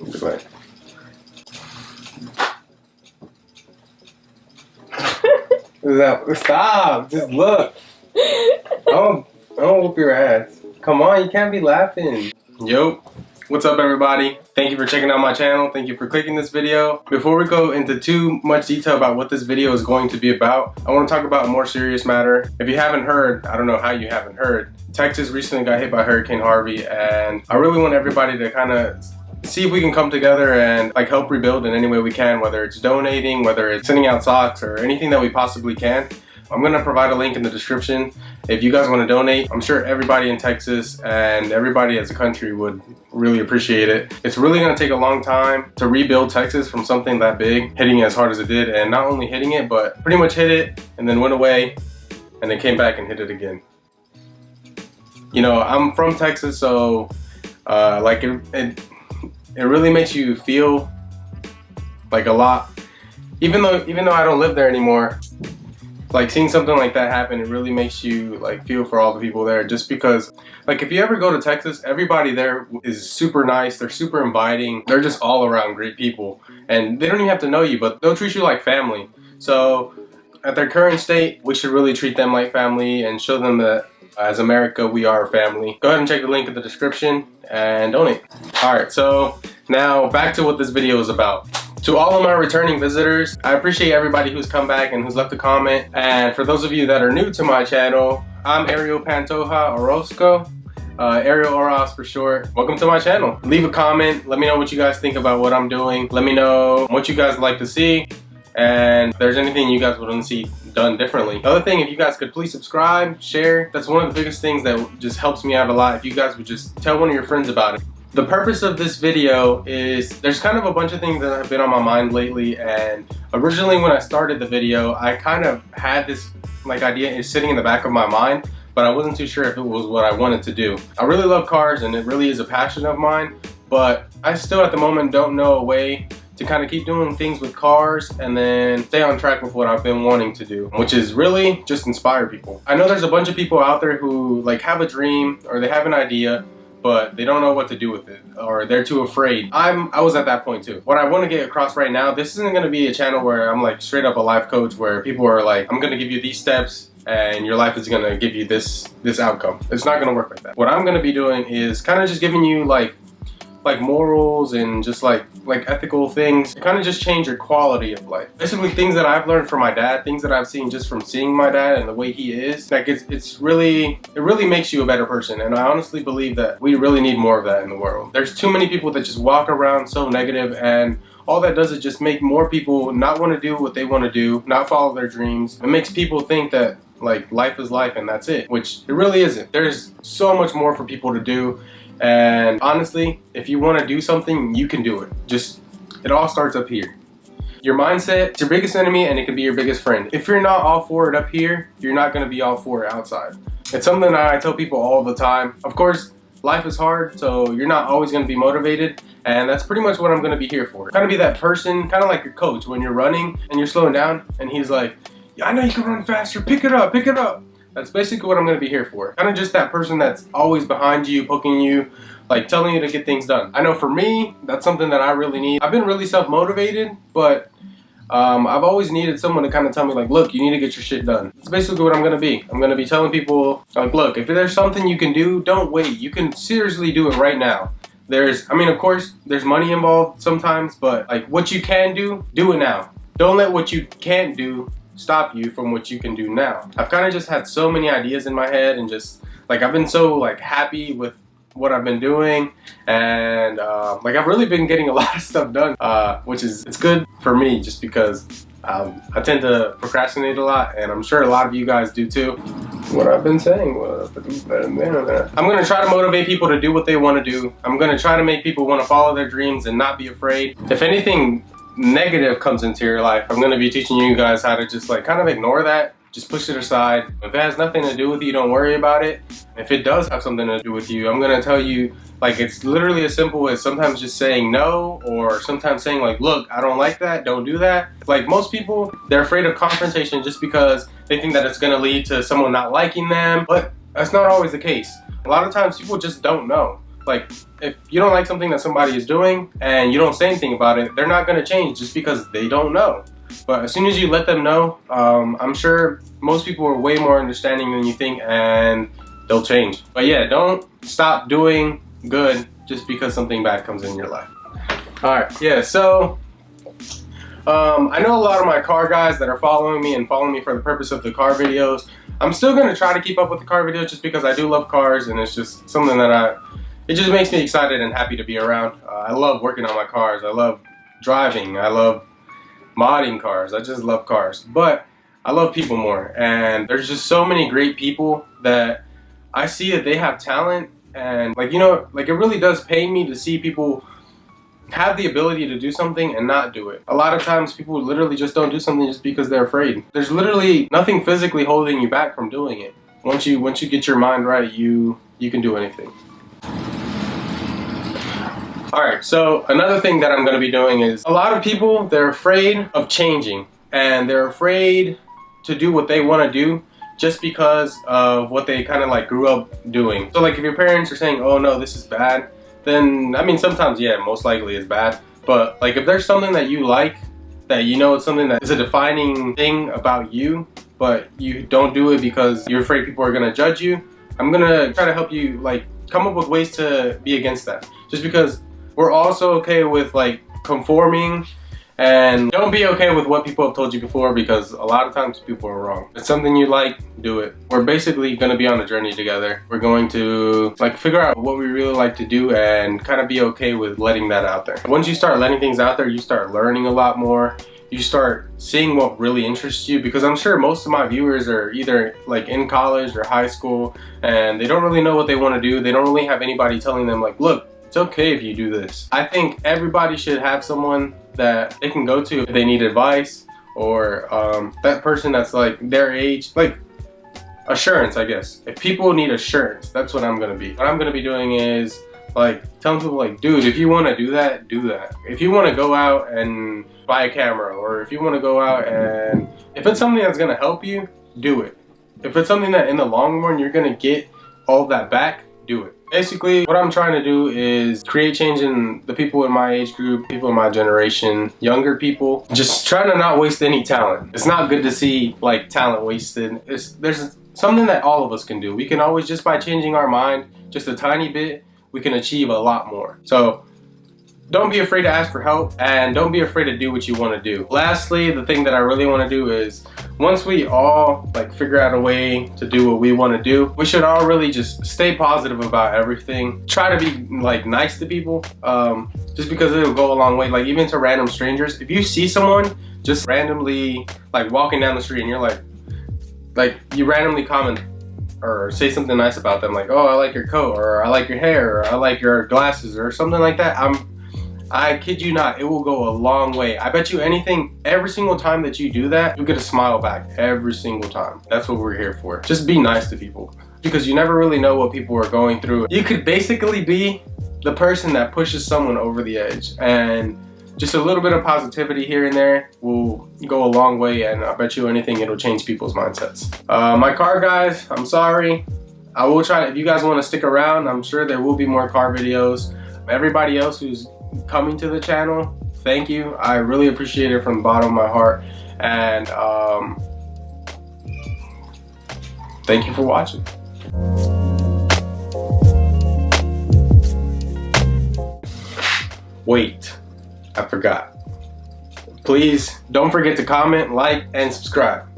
Goodbye. Stop! Just look. I don't whoop your ass. Come on, you can't be laughing. Yo, what's up everybody? Thank you for checking out my channel. Thank you for clicking this video. Before we go into too much detail about what this video is going to be about, I want to talk about a more serious matter. If you haven't heard, I don't know how you haven't heard, Texas recently got hit by Hurricane Harvey, and I really want everybody to kind of see if we can come together and like help rebuild in any way we can, whether it's donating, whether it's sending out socks, or anything that we possibly can. I'm gonna provide a link in the description if you guys want to donate. I'm sure everybody in Texas and everybody as a country would really appreciate it. It's really gonna take a long time to rebuild Texas from something that big, hitting it as hard as it did, and not only hitting it, but pretty much hit it and then went away and then came back and hit it again. You know, I'm from Texas, so like it really makes you feel like a lot. Even though I don't live there anymore, like seeing something like that happen, it really makes you like feel for all the people there, just because like if you ever go to Texas, everybody there is super nice, they're super inviting, they're just all around great people, and they don't even have to know you, but they'll treat you like family. So at their current state, we should really treat them like family and show them that as America, we are a family. Go ahead and check the link in the description and donate. Alright, so now back to what this video is about. To all of my returning visitors, I appreciate everybody who's come back and who's left a comment. And for those of you that are new to my channel, I'm Ariel Pantoja Orozco, Ariel Oroz for short. Welcome to my channel. Leave a comment, let me know what you guys think about what I'm doing. Let me know what you guys like to see, and if there's anything you guys would want to see done differently. Other thing, if you guys could please subscribe, share. That's one of the biggest things that just helps me out a lot. If you guys would just tell one of your friends about it. The purpose of this video is there's kind of a bunch of things that have been on my mind lately, and originally when I started the video, I kind of had this like idea is sitting in the back of my mind, but I wasn't too sure if it was what I wanted to do. I really love cars and it really is a passion of mine, but I still at the moment don't know a way to kind of keep doing things with cars and then stay on track with what I've been wanting to do, which is really just inspire people. I know there's a bunch of people out there who like have a dream or they have an idea, but they don't know what to do with it, or they're too afraid. I was at that point too. What I want to get across right now, this isn't going to be a channel where I'm like straight up a life coach where people are like, I'm going to give you these steps and your life is going to give you this outcome. It's not going to work like that. What I'm going to be doing is kind of just giving you like morals and just like ethical things to kind of just change your quality of life. Basically things that I've learned from my dad, things that I've seen just from seeing my dad and the way he is. Like it really makes you a better person, and I honestly believe that we really need more of that in the world. There's too many people that just walk around so negative, and all that does is just make more people not want to do what they want to do, not follow their dreams. It makes people think that like life is life and that's it, which it really isn't. There's so much more for people to do. And honestly, if you want to do something, you can do it. Just, it all starts up here. Your mindset is your biggest enemy, and it can be your biggest friend. If you're not all for it up here, you're not going to be all for it outside. It's something that I tell people all the time. Of course, life is hard, so you're not always going to be motivated, and that's pretty much what I'm going to be here for. Kind of be that person, kind of like your coach when you're running and you're slowing down, and he's like, yeah, I know you can run faster, pick it up, pick it up. That's basically what I'm going to be here for. Kind of just that person that's always behind you, poking you, like telling you to get things done. I know for me, that's something that I really need. I've been really self-motivated, but I've always needed someone to kind of tell me like, look, you need to get your shit done. That's basically what I'm going to be. I'm going to be telling people like, look, if there's something you can do, don't wait. You can seriously do it right now. I mean, of course, there's money involved sometimes, but like what you can do it now. Don't let what you can't do stop you from what you can do now. I've kind of just had so many ideas in my head, and just like I've been so like happy with what I've been doing, and like I've really been getting a lot of stuff done, which is it's good for me just because I tend to procrastinate a lot, and I'm sure a lot of you guys do too. What I've been saying was I'm gonna try to motivate people to do what they want to do. I'm gonna try to make people want to follow their dreams and not be afraid. If anything negative comes into your life, I'm going to be teaching you guys how to just like kind of ignore that, just push it aside. If it has nothing to do with you, don't worry about it. If it does have something to do with you, I'm going to tell you like it's literally as simple as sometimes just saying no, or sometimes saying like, look, I don't like that, don't do that. Like most people, they're afraid of confrontation just because they think that it's going to lead to someone not liking them, but that's not always the case. A lot of times people just don't know. Like, if you don't like something that somebody is doing and you don't say anything about it, they're not gonna change just because they don't know. But as soon as you let them know, I'm sure most people are way more understanding than you think, and they'll change. But yeah, don't stop doing good just because something bad comes in your life. Alright, yeah, so I know a lot of my car guys that are following me and following me for the purpose of the car videos. I'm still going to try to keep up with the car videos just because I do love cars, and it's just something that it just makes me excited and happy to be around. I love working on my cars. I love driving. I love modding cars. I just love cars. But I love people more, and there's just so many great people that I see that they have talent, and like, you know, like it really does pain me to see people have the ability to do something and not do it. A lot of times people literally just don't do something just because they're afraid. There's literally nothing physically holding you back from doing it. Once you get your mind right, you can do anything. Alright, so another thing that I'm going to be doing is, a lot of people, they're afraid of changing, and they're afraid to do what they want to do just because of what they kind of like grew up doing. So like, if your parents are saying, oh no, this is bad, then, I mean, sometimes, yeah, most likely it's bad. But like, if there's something that you like, that you know it's something that is a defining thing about you, but you don't do it because you're afraid people are gonna judge you, I'm gonna try to help you like come up with ways to be against that. Just because we're also okay with like conforming, and don't be okay with what people have told you before, because a lot of times people are wrong. If it's something you like, do it. We're basically gonna be on a journey together. We're going to like figure out what we really like to do and kind of be okay with letting that out there. Once you start letting things out there, you start learning a lot more. You start seeing what really interests you, because I'm sure most of my viewers are either like in college or high school, and they don't really know what they want to do. They don't really have anybody telling them like, look, it's okay if you do this. I think everybody should have someone that they can go to if they need advice, or that person that's like their age, like assurance, I guess. If people need assurance, that's what I'm gonna be. What I'm gonna be doing is like telling people like, dude, if you want to do that, do that. If you want to go out and buy a camera, or if you want to go out and if it's something that's gonna help you, do it. If it's something that in the long run you're gonna get all of that back, do it. Basically, what I'm trying to do is create change in the people in my age group, people in my generation, younger people. Just trying to not waste any talent. It's not good to see like talent wasted. There's something that all of us can do. We can always, just by changing our mind just a tiny bit, we can achieve a lot more. So don't be afraid to ask for help, and don't be afraid to do what you want to do. Lastly, the thing that I really want to do is, once we all like figure out a way to do what we want to do, we should all really just stay positive about everything. Try to be like nice to people, just because it'll go a long way. Like, even to random strangers. If you see someone just randomly like walking down the street and you're like you randomly comment or say something nice about them, like, oh, I like your coat, or I like your hair, or I like your glasses, or something like that, I kid you not, it will go a long way. I bet you anything, every single time that you do that, you'll get a smile back every single time. That's what we're here for. Just be nice to people, because you never really know what people are going through. You could basically be the person that pushes someone over the edge, and just a little bit of positivity here and there will go a long way, and I bet you anything, it'll change people's mindsets. My car guys, I'm sorry. I will try, if you guys want to stick around, I'm sure there will be more car videos. Everybody else who's coming to the channel, thank you. I really appreciate it from the bottom of my heart, and thank you for watching. Wait, I forgot. Please don't forget to comment, like, and subscribe.